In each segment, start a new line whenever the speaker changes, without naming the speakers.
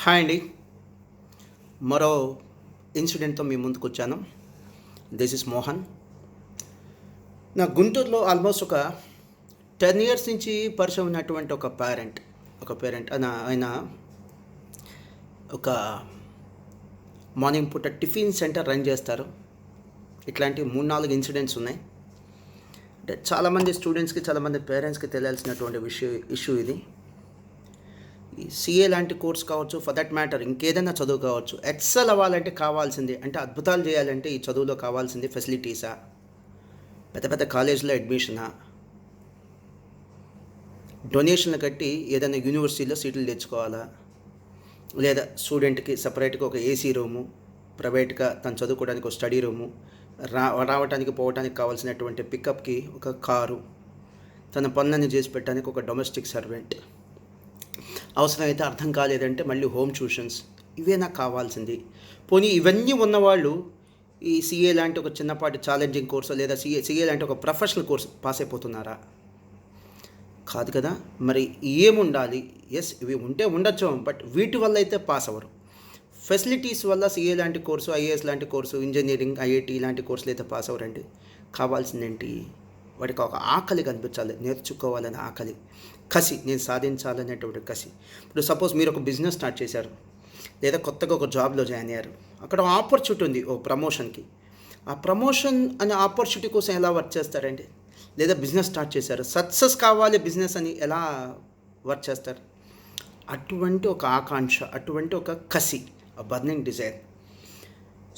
Hi అండి. మరో ఇన్సిడెంట్తో మీ ముందుకు వచ్చాను. This is Mohan. నా గుంటూరులో ఆల్మోస్ట్ ఒక 10 ఇయర్స్ నుంచి పరిచయం ఉన్నటువంటి ఒక పేరెంట్ ఆయన ఒక మార్నింగ్ పూట టిఫిన్ సెంటర్ రన్ చేస్తారు. ఇట్లాంటి 3-4 ఇన్సిడెంట్స్ ఉన్నాయి. అంటే చాలామంది స్టూడెంట్స్కి, చాలామంది పేరెంట్స్కి తెలియాల్సినటువంటి ఇష్యూ ఇది. ఈ సిఏ లాంటి కోర్స్ కావచ్చు, ఫర్ దట్ మ్యాటర్ ఇంకేదైనా చదువు కావచ్చు, ఎక్సెల్ అవ్వాలంటే కావాల్సింది, అంటే అద్భుతాలు చేయాలంటే ఈ చదువులో కావాల్సింది ఫెసిలిటీసా, పెద్ద పెద్ద కాలేజీలో అడ్మిషనా, డొనేషన్లు కట్టి ఏదైనా యూనివర్సిటీలో సీట్లు తెచ్చుకోవాలా, లేదా స్టూడెంట్కి సపరేట్గా ఒక ఏసీ రూము, ప్రైవేట్గా తను చదువుకోవడానికి ఒక స్టడీ రూము, రావడానికి పోవడానికి కావాల్సినటువంటి పికప్కి ఒక కారు, తన పనులన్నీ చేసి పెట్టడానికి ఒక డొమెస్టిక్ సర్వెంట్, అవసరమైతే అర్థం కాలేదంటే మళ్ళీ హోమ్ ట్యూషన్స్, ఇవే నాకు కావాల్సింది. పోనీ ఇవన్నీ ఉన్నవాళ్ళు ఈ సిఏ లాంటి ఒక చిన్నపాటి ఛాలెంజింగ్ కోర్సు లేదా సిఏ లాంటి ఒక ప్రొఫెషనల్ కోర్స్ పాస్ అయిపోతున్నారా? కాదు కదా. మరి ఏముండాలి? ఎస్, ఇవి ఉంటే ఉండొచ్చు, బట్ వీటి వల్ల అయితే పాస్ అవ్వరు. ఫెసిలిటీస్ వల్ల సిఏ లాంటి కోర్సు, ఐఏఎస్ లాంటి కోర్సు, ఇంజనీరింగ్, ఐఐటి లాంటి కోర్సులు అయితే పాస్ అవ్వరండి. కావాల్సిందేంటి? వాడికి ఒక ఆకలి కనిపించాలి, నేర్చుకోవాలనే ఆకలి, కసి, నేను సాధించాలనేటువంటి కసి. ఇప్పుడు సపోజ్ మీరు ఒక బిజినెస్ స్టార్ట్ చేశారు, లేదా కొత్తగా ఒక జాబ్లో జాయిన్ అయ్యారు, అక్కడ ఆపర్చునిటీ ఉంది ఓ ప్రమోషన్కి. ఆ ప్రమోషన్ అనే ఆపర్చునిటీ కోసం ఎలా వర్క్ చేస్తారండి? లేదా బిజినెస్ స్టార్ట్ చేశారు, సక్సెస్ కావాలి బిజినెస్ అని ఎలా వర్క్ చేస్తారు? అటువంటి ఒక ఆకాంక్ష, అటువంటి ఒక కసి, ఆ బర్నింగ్ డిజైర్.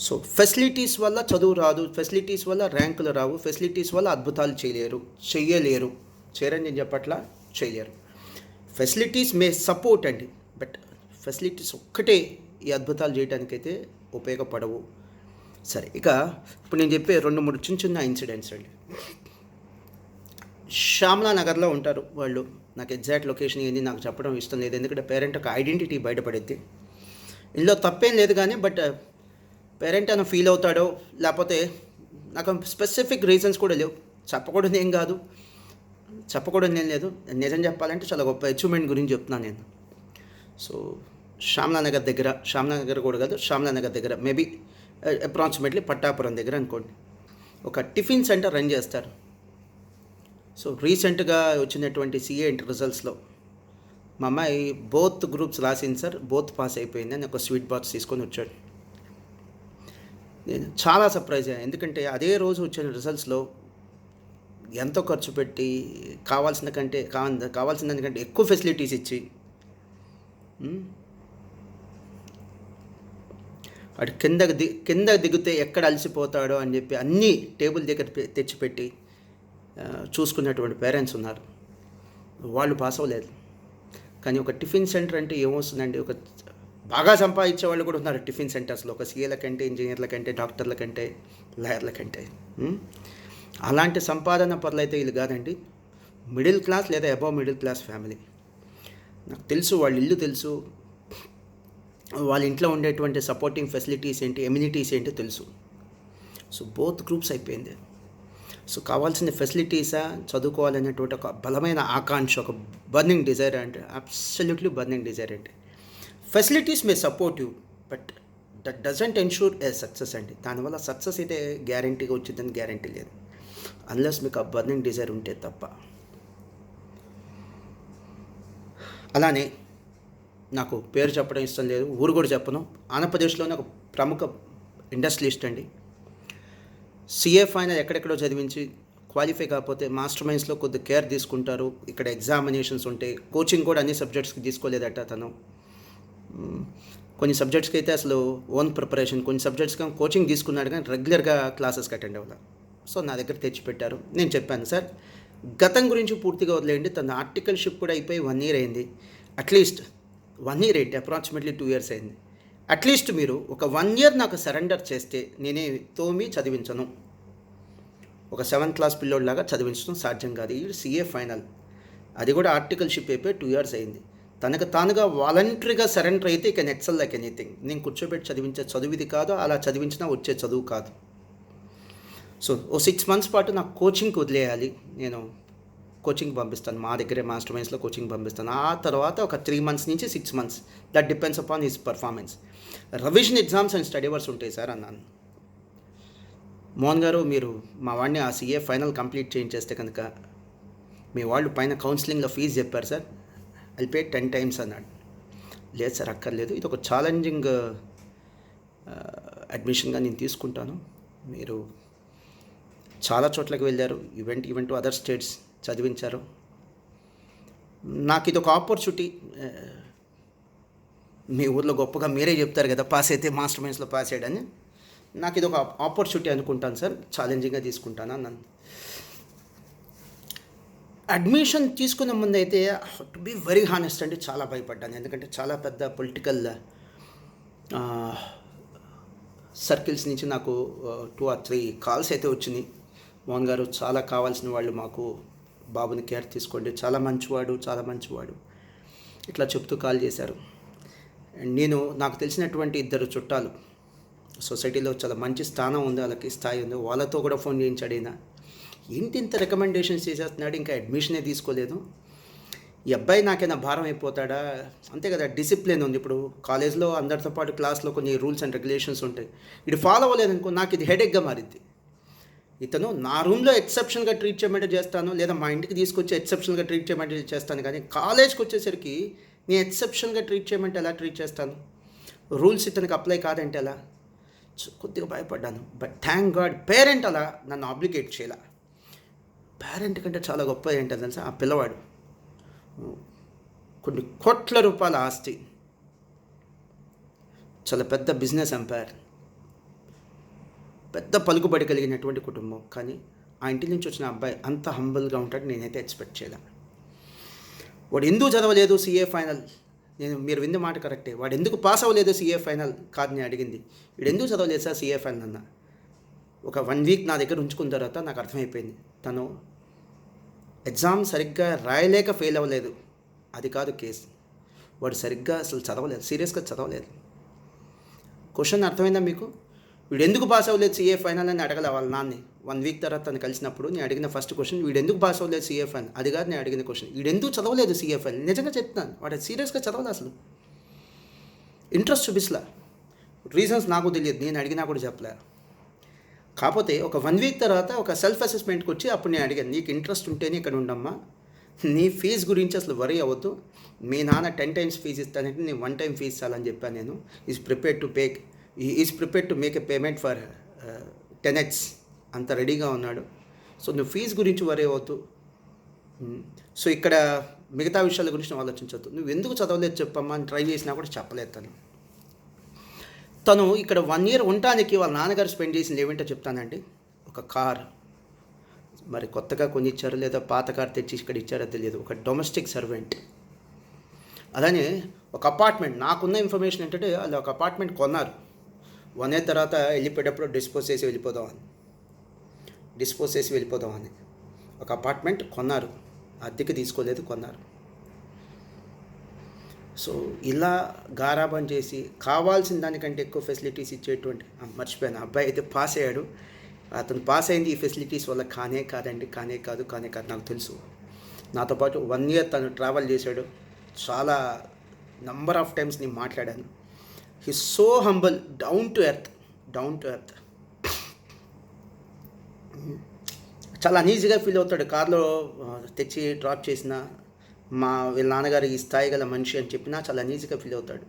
సో ఫెసిలిటీస్ వల్ల చదువు రాదు, ఫెసిలిటీస్ వల్ల ర్యాంకులు రావు, ఫెసిలిటీస్ వల్ల అద్భుతాలు చేయలేరు. చేయరని నేను చెప్పట్లా, చేయలేరు. ఫెసిలిటీస్ మే సపోర్ట్ అండి, బట్ ఫెసిలిటీస్ ఒక్కటే ఈ అద్భుతాలు చేయడానికైతే ఉపయోగపడవు. సరే, ఇక ఇప్పుడు నేను చెప్పే 2-3 చిన్న ఇన్సిడెంట్స్ అండి. శ్యామలా నగర్లో ఉంటారు వాళ్ళు. నాకు ఎగ్జాక్ట్ లొకేషన్ ఏంది నాకు చెప్పడం ఇష్టం లేదు, ఎందుకంటే పేరెంట్ ఒక ఐడెంటిటీ బయటపడింది. ఇందులో తప్పేం లేదు కానీ, బట్ పేరెంట్ అని ఫీల్ అవుతాడో, లేకపోతే నాకు స్పెసిఫిక్ రీజన్స్ కూడా లేవు, చెప్పకూడదు ఏం కాదు, చెప్పకూడదు ఏం లేదు. నిజం చెప్పాలంటే చాలా గొప్ప అచీవ్మెంట్ గురించి చెప్తున్నాను నేను. సో శ్యామలా నగర్ దగ్గర మేబీ అప్రాక్సిమేట్లీ పట్టాపురం దగ్గర అనుకోండి, ఒక టిఫిన్ సెంటర్ రన్ చేస్తారు. సో రీసెంట్గా వచ్చినటువంటి సిఏ రిజల్ట్స్లో మా అమ్మాయి బోత్ గ్రూప్స్ రాసింది సార్, బోత్ పాస్ అయిపోయింది అని ఒక స్వీట్ బాక్స్ తీసుకొని వచ్చాడు. నేను చాలా సర్ప్రైజ్ అయ్యాను, ఎందుకంటే అదే రోజు వచ్చిన రిజల్ట్స్లో ఎంతో ఖర్చు పెట్టి కావాల్సిన దానికంటే ఎక్కువ ఫెసిలిటీస్ ఇచ్చి, వాడు కింద దిగితే ఎక్కడ అలసిపోతాడో అని చెప్పి అన్నీ టేబుల్ దగ్గర తెచ్చిపెట్టి చూసుకున్నటువంటి పేరెంట్స్ ఉన్నారు. వాళ్ళు పాస్ అవ్వలేదు. కానీ ఒక టిఫిన్ సెంటర్ అంటే ఏమొస్తుందండి, ఒక బాగా సంపాదించే వాళ్ళు కూడా ఉన్నారు టిఫిన్ సెంటర్స్లో, ఒక సీఏల కంటే, ఇంజనీర్ల కంటే, డాక్టర్ల కంటే, లాయర్ల కంటే. అలాంటి సంపాదన పనులు అయితే వీళ్ళు కాదండి. మిడిల్ క్లాస్ లేదా అబవ్ మిడిల్ క్లాస్ ఫ్యామిలీ. నాకు తెలుసు, వాళ్ళ ఇల్లు తెలుసు, వాళ్ళ ఇంట్లో ఉండేటువంటి సపోర్టింగ్ ఫెసిలిటీస్ ఏంటి, ఎమ్యూనిటీస్ ఏంటి తెలుసు. సో బోత్ గ్రూప్స్ అయిపోయింది. సో కావాల్సిన ఫెసిలిటీసా, చదువుకోవాలనేటువంటి ఒక బలమైన ఆకాంక్ష, ఒక బర్నింగ్ డిజైర్ అంటే అబ్సల్యూట్లీ బర్నింగ్ డిజైర్ అంటే. Facilities May support you, but that doesn't ensure A success అండి. దానివల్ల సక్సెస్ అయితే గ్యారంటీగా వచ్చిందని గ్యారంటీ లేదు, అన్లెస్ మీకు ఆ బర్నింగ్ డిజైర్ ఉంటే తప్ప. అలానే నాకు పేరు చెప్పడం ఇష్టం లేదు, ఊరు కూడా చెప్పను. ఆంధ్రప్రదేశ్లోనే ఒక ప్రముఖ ఇండస్ట్రియలిస్ట్ అండి. సిఏ ఫైనల్ ఎక్కడెక్కడో చదివించి క్వాలిఫై కాకపోతే మాస్టర్ మైండ్స్లో కొద్ది కేర్ తీసుకుంటారు. ఇక్కడ ఎగ్జామినేషన్స్ ఉంటాయి, కోచింగ్ కూడా అన్ని సబ్జెక్ట్స్కి తీసుకోలేదట తను. కొన్ని సబ్జెక్ట్స్కి అయితే అసలు ఓన్ ప్రిపరేషన్, కొన్ని సబ్జెక్ట్స్కి కోచింగ్ తీసుకున్నాడు కానీ రెగ్యులర్గా క్లాసెస్కి అటెండ్ అవ్వాలి. సో నా దగ్గర తెచ్చిపెట్టారు. నేను చెప్పాను, సార్ గతం గురించి పూర్తిగా వదిలేయండి, తన ఆర్టికల్షిప్ కూడా అయిపోయి 1 year అయింది. అట్లీస్ట్ 1 year ఏంటి, అప్రాక్సిమేట్లీ 2 years అయింది. అట్లీస్ట్ మీరు ఒక 1 year నాకు సరెండర్ చేస్తే నేనే తోమి చదివించను. ఒక 7th class పిల్లోడ్లాగా చదివించడం సాధ్యం కాదు. ఈ సిఏ ఫైనల్, అది కూడా ఆర్టికల్షిప్ అయిపోయి 2 years అయింది. తనకు తానుగా వాలంటరీగా సరెండర్ అయితే ఇక ఎక్సెల్ లైక్ ఎనీథింగ్. నేను కూర్చోబెట్టి చదివించే చదువు ఇది కాదు, అలా చదివించినా వచ్చే చదువు కాదు. సో ఓ 6 months పాటు నాకు కోచింగ్కి వదిలేయాలి, నేను కోచింగ్ పంపిస్తాను, మా దగ్గరే మాస్టర్ మైండ్స్లో కోచింగ్ పంపిస్తాను. ఆ తర్వాత ఒక 3 months నుంచి 6 months, that depends upon his performance. Revision exams and study hours ఉంటాయి సార్ అన్నాను. మోహన్ గారు, మీరు మా వాడిని ఆ సీఏ ఫైనల్ కంప్లీట్ చేయించేస్తే కనుక మీ వాళ్ళు పైన కౌన్సిలింగ్లో ఫీజు చెప్పారు సార్, ఐల్ పే 10 times అన్నాడు. లేదు సార్, అక్కర్లేదు, ఇది ఒక ఛాలెంజింగ్ అడ్మిషన్గా నేను తీసుకుంటాను. మీరు చాలా చోట్లకి వెళ్ళారు, ఈవెన్ టు అదర్ స్టేట్స్ చదివించారు. నాకు ఇది ఒక ఆపర్చునిటీ. మీ ఊర్లో గొప్పగా మీరే చెప్తారు కదా, పాస్ అయితే మాస్టర్ మైండ్స్లో పాస్ అయ్యాడని. నాకు ఇది ఒక ఆపర్చునిటీ అనుకుంటాను సార్, ఛాలెంజింగ్గా తీసుకుంటాను అన్నాను. అడ్మిషన్ తీసుకునే ముందు అయితే టు బీ వెరీ హానెస్ట్ అండి, చాలా భయపడ్డాను. ఎందుకంటే చాలా పెద్ద పొలిటికల్ సర్కిల్స్ నుంచి నాకు 2 or 3 కాల్స్ అయితే వచ్చినాయి. మోహన్ గారు, చాలా కావాల్సిన వాళ్ళు మాకు, బాబుని కేర్ తీసుకోండి, చాలా మంచివాడు ఇట్లా చెప్తూ కాల్ చేశారు. అండ్ నాకు తెలిసినటువంటి 2 చుట్టాలు సొసైటీలో చాలా మంచి స్థానం ఉంది, వాళ్ళకి స్థాయి ఉంది, వాళ్ళతో కూడా ఫోన్ చేయించాడు. ఈయన ఏంటి ఇంత రికమెండేషన్స్ చేసేస్తున్నాడు, ఇంకా అడ్మిషనే తీసుకోలేదు, ఈ అబ్బాయి నాకైనా భారం అయిపోతాడా? అంతే కదా, డిసిప్లిన్ ఉంది. ఇప్పుడు కాలేజ్లో అందరితో పాటు క్లాస్లో కొన్ని రూల్స్ అండ్ రెగ్యులేషన్స్ ఉంటాయి, ఇది ఫాలో అవ్వలేదనుకో నాకు ఇది హెడేక్గా మారింది. ఇతను నా రూమ్లో ఎక్సెప్షన్గా ట్రీట్ చేయమంటే చేస్తాను, లేదా మా ఇంటికి తీసుకొచ్చి ఎక్సెప్షన్గా ట్రీట్ చేయమంటే చేస్తాను, కానీ కాలేజ్కి వచ్చేసరికి నేను ఎక్సెప్షన్గా ట్రీట్ చేయమంటే ఎలా ట్రీట్ చేస్తాను? రూల్స్ ఇతనికి అప్లై కాదంటే ఎలా? కొద్దిగా భయపడ్డాను. బట్ థ్యాంక్ గాడ్ పేరెంట్ అలా నన్ను ఆబ్లిగేట్ చేయాల. పేరెంట్ కంటే చాలా గొప్ప ఏంటో తెలుసా, ఆ పిల్లవాడు కొన్ని కోట్ల రూపాయల ఆస్తి, చాలా పెద్ద బిజినెస్ ఎంపైర్, పెద్ద పలుకుబడి కలిగినటువంటి కుటుంబం, కానీ ఆ ఇంటి నుంచి వచ్చిన అబ్బాయి అంత హంబుల్గా ఉంటాడు నేనైతే ఎక్స్పెక్ట్ చేయలే. వాడు ఎందుకు చదవలేదు సీఏ ఫైనల్? మీరు విన్న మాట కరెక్టే. వాడు ఎందుకు పాస్ అవ్వలేదు సీఏ ఫైనల్ కాదు నేను అడిగింది. వీడు ఎందుకు చదవలేదు సార్ సీఏ ఫైనల్ అన్న. ఒక 1 week నా దగ్గర ఉంచుకున్న తర్వాత నాకు అర్థమైపోయింది, తను ఎగ్జామ్ సరిగ్గా రాయలేక ఫెయిల్ అవ్వలేదు, అది కాదు కేసు. వాడు సరిగ్గా అసలు చదవలేదు, సీరియస్గా చదవలేదు. క్వశ్చన్ అర్థమైందా మీకు? వీడు ఎందుకు పాస్ అవ్వలేదు సీఏ ఫైనల్ అని అడగల వాళ్ళ నాన్ని. 1 week తర్వాత తను కలిసినప్పుడు నేను అడిగిన ఫస్ట్ క్వశ్చన్, వీడు ఎందుకు పాస్ అవ్వలేదు సీఏ ఫైనల్, అది కాదు నేను అడిగిన క్వశ్చన్. వీడు ఎందుకు చదవలేదు సీఏ ఫైనల్? నిజంగా చెప్తున్నాను, వాడు సీరియస్గా చదవలేదు, అసలు ఇంట్రెస్ట్ చూపిస్లా. రీజన్స్ నాకు తెలియదు, నేను అడిగినా కూడా చెప్పలే. కాకపోతే ఒక 1 week తర్వాత ఒక సెల్ఫ్ అసెస్మెంట్కి వచ్చి అప్పుడు నేను అడిగాను, నీకు ఇంట్రెస్ట్ ఉంటేనే ఇక్కడ ఉండమ్మా, నీ ఫీజు గురించి అసలు వరీ అవ్వద్దు, మీ నాన్న 10 times ఫీజు ఇస్తానంటే నేను 1 time ఫీజు చాలని చెప్పాను. నేను is prepared to make a payment for 10x, అంత రెడీగా ఉన్నాడు. సో నువ్వు ఫీజు గురించి వరీ అవ్వద్దు, సో ఇక్కడ మిగతా విషయాల గురించి నువ్వు ఆలోచించవద్దు, నువ్వు ఎందుకు చదవలేదు చెప్పమ్మా అని ట్రై చేసినా కూడా చెప్పలేదు. తను ఇక్కడ 1 year ఉండటానికి వాళ్ళ నాన్నగారు స్పెండ్ చేసింది ఏమిటో చెప్తానండి. ఒక కార్, మరి కొత్తగా కొని ఇచ్చారు లేదా పాత కార్ తెచ్చి ఇక్కడ ఇచ్చారో తెలియదు, ఒక డొమెస్టిక్ సర్వెంట్. అలానే ఒక అపార్ట్మెంట్, నాకున్న ఇన్ఫర్మేషన్ ఏంటంటే వాళ్ళు ఒక అపార్ట్మెంట్ కొన్నారు, 1 year తర్వాత వెళ్ళిపోయేటప్పుడు డిస్పోజ్ చేసి వెళ్ళిపోదామని ఒక అపార్ట్మెంట్ కొన్నారు, అద్దెకి తీసుకోలేదు, కొన్నారు. సో ఇలా గారాబం చేసి కావాల్సిన దానికంటే ఎక్కువ ఫెసిలిటీస్ ఇచ్చేటువంటి, మర్చిపోయాను, అబ్బాయి అయితే పాస్ అయ్యాడు. అతను పాస్ అయింది ఈ ఫెసిలిటీస్ వల్ల కానే కాదు నాకు తెలుసు. నాతో పాటు 1 year తను ట్రావెల్ చేశాడు, చాలా నంబర్ ఆఫ్ టైమ్స్ నేను మాట్లాడాను. He so humble, down to earth. చాలా అనీజీగా ఫీల్ అవుతాడు కార్లో తెచ్చి డ్రాప్ చేసిన, వీళ్ళ నాన్నగారు ఈ స్థాయి గల మనిషి అని చెప్పినా చాలా అనీజీగా ఫీల్ అవుతాడు.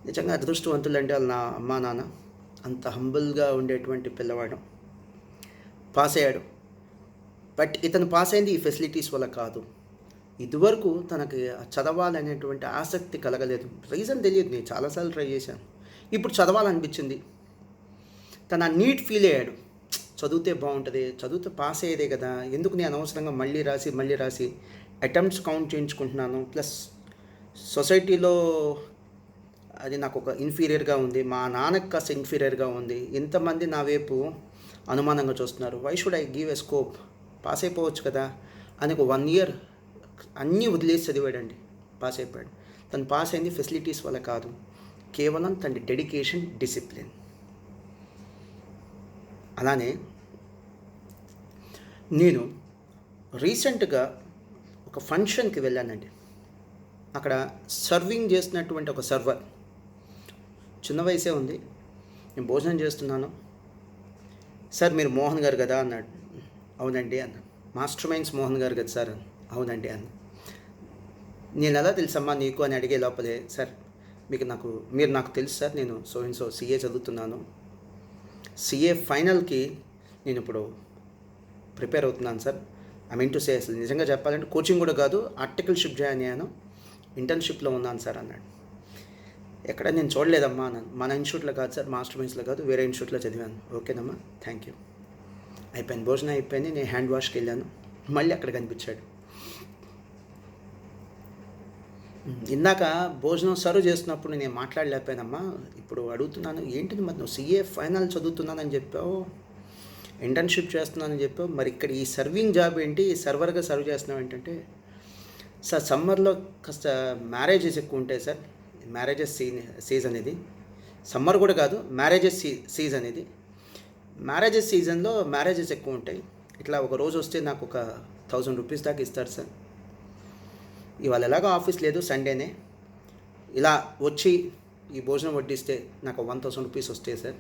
నిజంగా అదృష్టవంతులు అంటే వాళ్ళ అమ్మా నాన్న, అంత హంబుల్గా ఉండేటువంటి పిల్లవాడు పాస్ అయ్యాడు. బట్ ఇతను పాస్ అయింది ఈ ఫెసిలిటీస్ వల్ల కాదు, ఇదివరకు తనకి చదవాలనేటువంటి ఆసక్తి కలగలేదు, రీజన్ తెలియదు, నేను చాలాసార్లు ట్రై చేశాను. ఇప్పుడు చదవాలనిపించింది, తను ఆ నీట్ ఫీల్ అయ్యాడు, చదివితే బాగుంటుంది, చదివితే పాస్ అయ్యేదే కదా, ఎందుకు నేను అనవసరంగా మళ్ళీ రాసి అటెంప్ట్స్ కౌంట్ చేయించుకుంటున్నాను, ప్లస్ సొసైటీలో అది నాకు ఒక ఇన్ఫీరియర్గా ఉంది, మా నాన్నకి కాస్త ఇన్ఫీరియర్గా ఉంది, ఇంతమంది నా వైపు అనుమానంగా చూస్తున్నారు, why should I give a scope, pass అయిపోవచ్చు కదా అని ఒక 1 year అన్నీ వదిలేసి చదివాడండి, పాస్ అయిపోయాడు. తను పాస్ అయింది ఫెసిలిటీస్ వల్ల కాదు, కేవలం తన డెడికేషన్, డిసిప్లిన్. అలానే నేను రీసెంట్గా ఒక ఫంక్షన్కి వెళ్ళానండి. అక్కడ సర్వింగ్ చేస్తున్నటువంటి ఒక సర్వర్, చిన్న వయసే ఉంది. నేను భోజనం చేస్తున్నాను. సార్ మీరు మోహన్ గారు కదా అన్నాడు. అవునండి అన్న. మాస్టర్ మైండ్స్ మోహన్ గారు కదా సార్? అవునండి అన్న. నేను ఎలా తెలుసమ్మా నీకు అని అడిగే లోపలే, సార్ మీరు నాకు తెలుసు సార్, నేను సో సిఏ చదువుతున్నాను. సిఏ ఫైనల్కి నేను ఇప్పుడు ప్రిపేర్ అవుతున్నాను sir. I mean to say, అసలు నిజంగా చెప్పాలంటే కోచింగ్ కూడా కాదు, ఆర్టికల్షిప్ జాయిన్ అయ్యాను, ఇంటర్న్షిప్లో ఉన్నాను సార్ అన్నాడు. ఎక్కడ నేను చూడలేదమ్మా అన్నాను. మన ఇన్స్టిట్యూట్లో కాదు సార్, మాస్టర్ మైండ్స్లో కాదు, వేరే ఇన్స్టిట్యూట్లో చదివాను. ఓకేనమ్మా, థ్యాంక్ యూ. అయిపోయింది, భోజనం అయిపోయింది. నేను హ్యాండ్ వాష్కి వెళ్ళాను. మళ్ళీ అక్కడ కనిపించాడు. ఇందాక భోజనం సర్వ్ చేస్తున్నప్పుడు నేను మాట్లాడలేకపోయానమ్మా. ఇప్పుడు అడుగుతున్నాను, ఏంటిది మరి నువ్వు సిఏ ఫైనల్ చదువుతున్నానని చెప్పావు, ఇంటర్న్షిప్ చేస్తున్నానని చెప్పావు, మరి ఇక్కడ ఈ సర్వింగ్ జాబ్ ఏంటి, సర్వర్గా సర్వ్ చేస్తున్నావు ఏంటంటే, సార్ సమ్మర్లో కాస్త మ్యారేజెస్ ఎక్కువ ఉంటాయి సార్. మ్యారేజెస్ సీజన్ ఇది. సమ్మర్ కూడా కాదు, మ్యారేజెస్ సీజన్ ఇది. మ్యారేజెస్ సీజన్లో మ్యారేజెస్ ఎక్కువ ఉంటాయి. ఇట్లా ఒక రోజు వస్తే నాకు ఒక 1000 రూపీస్ దాకా ఇస్తారు సార్. ఇవాళ ఎలాగో ఆఫీస్ లేదు, సండేనే. ఇలా వచ్చి ఈ భోజనం వడ్డిస్తే నాకు 1000 రూపీస్ వస్తాయి సార్.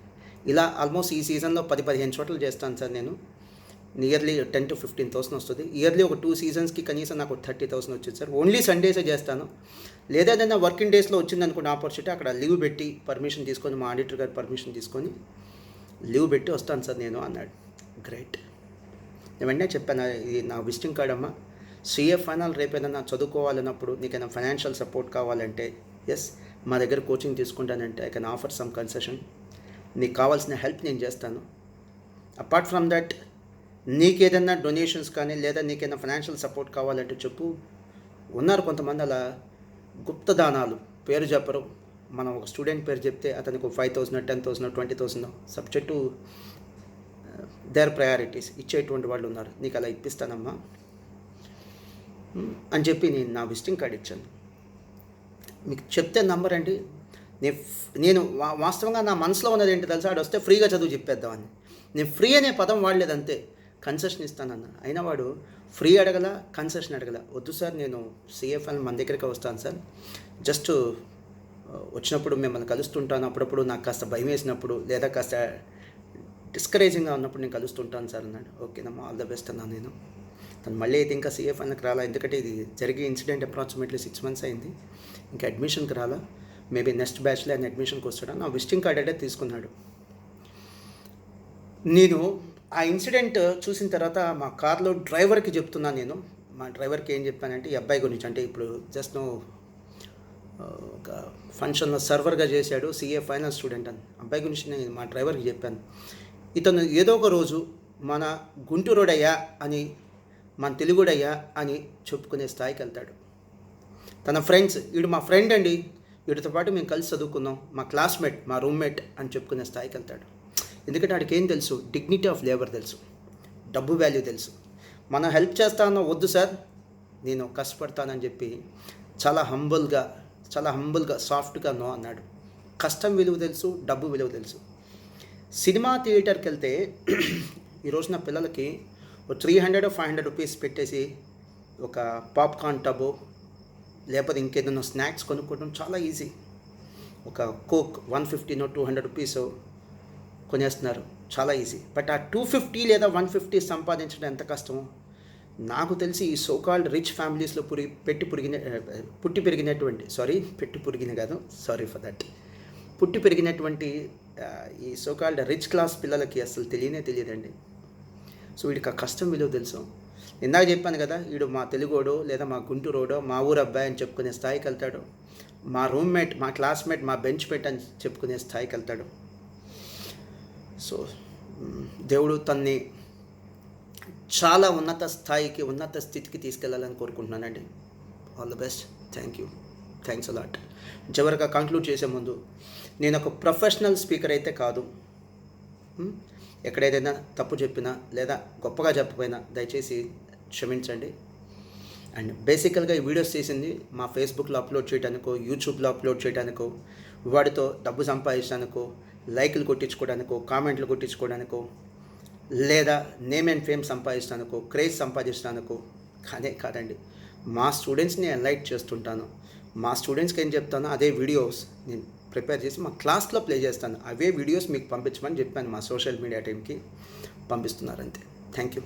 ఇలా ఆల్మోస్ట్ ఈ సీజన్లో 10-15 చోట్ల చేస్తాను సార్ నేను. నియర్లీ 10,000 to 15,000 వస్తుంది. ఇయర్లీ ఒక 2 సీజన్స్కి కనీసం నాకు 30,000 వచ్చింది సార్. ఓన్లీ సండేసే చేస్తాను. లేదా ఏదైనా వర్కింగ్ డేస్లో వచ్చింది అనుకున్న ఆపర్చునిటీ, అక్కడ లీవ్ పెట్టి పర్మిషన్ తీసుకొని, మా ఆడిటర్ గారు పర్మిషన్ తీసుకొని లీవ్ పెట్టి వస్తాను సార్ నేను అన్నాడు. గ్రేట్. నేను వెంటనే చెప్పాను, ఇది నా విజిటింగ్ కార్డ్ అమ్మా. సిఏ ఫైనల్ రేపు ఏదైనా చదువుకోవాలన్నప్పుడు నీకైనా ఫైనాన్షియల్ సపోర్ట్ కావాలంటే, ఎస్, మా దగ్గర కోచింగ్ తీసుకుంటానంటే I can offer some concession. నీకు కావాల్సిన హెల్ప్ నేను చేస్తాను. అపార్ట్ ఫ్రమ్ దట్, నీకేదైనా డొనేషన్స్ కానీ లేదా నీకైనా ఫైనాన్షియల్ సపోర్ట్ కావాలంటే చెప్పు. ఉన్నారు కొంతమంది అలా గుప్తదానాలు, పేరు చెప్పరు. మనం ఒక స్టూడెంట్ పేరు చెప్తే అతనికి 5,000, 10,000, 20,000 సబ్జెక్ట్ టు దేర్ ప్రయారిటీస్ ఇచ్చేటువంటి వాళ్ళు ఉన్నారు. నీకు అలా ఇప్పిస్తానమ్మా అని చెప్పి నేను నా విజిటింగ్ కార్డ్ ఇచ్చాను. మీకు చెప్తే నంబర్ అండి. నేను వాస్తవంగా నా మనసులో ఉన్నది ఏంటి తెలుసా, ఆడు వస్తే ఫ్రీగా చదువు చెప్పేద్దామని. నేను ఫ్రీ అనే పదం వాడలేదు, అంతే. కన్సెషన్ ఇస్తానన్న. అయినా వాడు ఫ్రీ అడగల, కన్సెషన్ అడగల. వద్దు సార్, నేను సిఎఫ్ఎల్ మన దగ్గరికి వస్తాను సార్, జస్ట్ వచ్చినప్పుడు మిమ్మల్ని కలుస్తుంటాను, అప్పుడప్పుడు నాకు కాస్త భయం వేసినప్పుడు లేదా కాస్త డిస్కరేజింగ్గా ఉన్నప్పుడు నేను కలుస్తుంటాను సార్ అన్నాడు. ఓకేనమ్మా, ఆల్ ద బెస్ట్ అన్నాను నేను. తను మళ్ళీ అయితే ఇంకా సిఎఫ్ఎల్కి రాలా, ఎందుకంటే ఇది జరిగే ఇన్సిడెంట్ అప్రాక్సిమేట్లీ 6 months అయింది. ఇంకా అడ్మిషన్కి రాలా. మేబీ నెక్స్ట్ బ్యాచ్లో ఆయన అడ్మిషన్కి వస్తాడు. నా విజిటింగ్ కార్డ్ అయితే తీసుకున్నాడు. నేను ఆ ఇన్సిడెంట్ చూసిన తర్వాత మా కార్లో డ్రైవర్కి చెప్తున్నాను. నేను మా డ్రైవర్కి ఏం చెప్పానంటే, ఈ అబ్బాయి గురించి, అంటే ఇప్పుడు జస్ట్ ఒక ఫంక్షన్లో సర్వర్గా చేశాడు, సిఏ ఫైనల్ స్టూడెంట్ అని. అబ్బాయి గురించి నేను మా డ్రైవర్కి చెప్పాను, ఇతను ఏదో ఒక రోజు మన గుంటూరుడయ్యా అని, మన తెలుగుడయ్యా అని చెప్పుకునే స్థాయికి వెళ్తాడు. తన ఫ్రెండ్స్, వీడు మా ఫ్రెండ్ అండి, వీడితో పాటు మేము కలిసి చదువుకున్నాం, మా క్లాస్మేట్, మా రూమ్మేట్ అని చెప్పుకునే స్థాయికి వెళ్తాడు. ఎందుకంటే వాడికి ఏం తెలుసు, డిగ్నిటీ ఆఫ్ లేబర్ తెలుసు, డబ్బు వాల్యూ తెలుసు. మనం హెల్ప్ చేస్తానో, వద్దు సార్ నేను కష్టపడతానని చెప్పి చాలా హంబుల్గా సాఫ్ట్గా నో అన్నాడు. కష్టం విలువ తెలుసు, డబ్బు విలువ తెలుసు. సినిమా థియేటర్కి వెళ్తే ఈరోజున పిల్లలకి 300 or 500 రూపీస్ పెట్టేసి ఒక పాప్కార్న్ టబో లేకపోతే ఇంకేదైనా స్నాక్స్ కొనుక్కోవడం చాలా ఈజీ. ఒక కోక్ 150 or 200 రూపీస్ కొనేస్తున్నారు, చాలా ఈజీ. బట్ ఆ 250 లేదా 150 సంపాదించడం ఎంత కష్టమో నాకు తెలిసి ఈ సోకాల్డ్ రిచ్ ఫ్యామిలీస్లో పుట్టి పెరిగినటువంటి ఈ సోకాల్డ్ రిచ్ క్లాస్ పిల్లలకి అసలు తెలియదండి. సో వీడికి ఆ కష్టం విలువ తెలుసు. ఇందాక చెప్పాను కదా, వీడు మా తెలుగోడో లేదా మా గుంటూరోడో, మా ఊరు అబ్బాయి అని చెప్పుకునే స్థాయికి వెళ్తాడు. మా రూమ్మేట్, మా క్లాస్మేట్, మా బెంచ్ మేట్ అని చెప్పుకునే స్థాయికి వెళ్తాడు. సో దేవుడు తన్ని చాలా ఉన్నత స్థితికి తీసుకెళ్ళాలని కోరుకుంటున్నానండి. All the best. Thanks a lot. చివరిగా కంక్లూడ్ చేసే ముందు, నేను ఒక ప్రొఫెషనల్ స్పీకర్ అయితే కాదు. ఎక్కడైనా తప్పు చెప్పినా లేదా గొప్పగా చెప్పపోయినా దయచేసి క్షమించండి. అండ్ బేసికల్గా ఈ వీడియోస్ చేసింది మా ఫేస్బుక్లో అప్లోడ్ చేయడానికో, యూట్యూబ్లో అప్లోడ్ చేయడానికో, వాడితో డబ్బు సంపాదించడానికో, లైకులు కొట్టించుకోవడానికో, కామెంట్లు కొట్టించుకోవడానికో లేదా నేమ్ అండ్ ఫేమ్ సంపాదించడానికో, క్రేజ్ సంపాదించడానికో కానే కాదండి. మా స్టూడెంట్స్ని ఎన్లైట్ చేస్తుంటాను. మా స్టూడెంట్స్కి ఏం చెప్తానో అదే వీడియోస్ నేను ప్రిపేర్ చేసి మా క్లాస్లో ప్లే చేస్తాను. అవే వీడియోస్ మీకు పంపించమని చెప్పాను. మా సోషల్ మీడియా టీమ్కి పంపిస్తున్నారంతే. Thank you.